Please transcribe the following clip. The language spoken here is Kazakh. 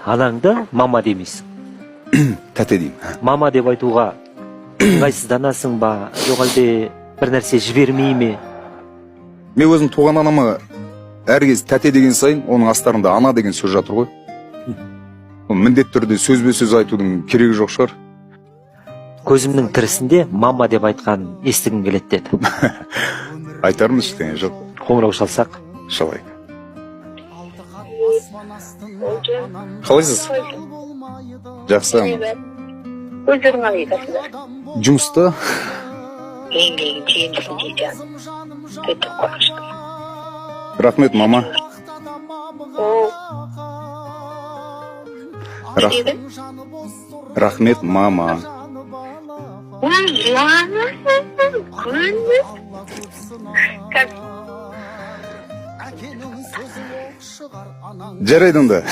анаңды мама демейсің. Тәте деймін. Мама деп айтуға ыңғайсызданасың ба, жоқ әлде бір нәрсе жібермей ме? Мен өзім туған анама әркез тәте деген сайын, оның астарында ана деген сөз жатыр ғой. Ол міндетті түрде сөзбе сөз айтудың керегі жоқ шығар. Көзімнің тірісінде мама деп айтқан естігім келеді деді. Айтармыз ештеңе жоқ. Қоңырау шалсақ. Шалайық. Қалайсыз? Жақсы. Өздерің қалай айтасыздар? Жұмыста? Еңбегің тиімдісің дейді. Өйтіп қуанышты. Рахмет, мама. Рахмет, мама. Жарайды онда.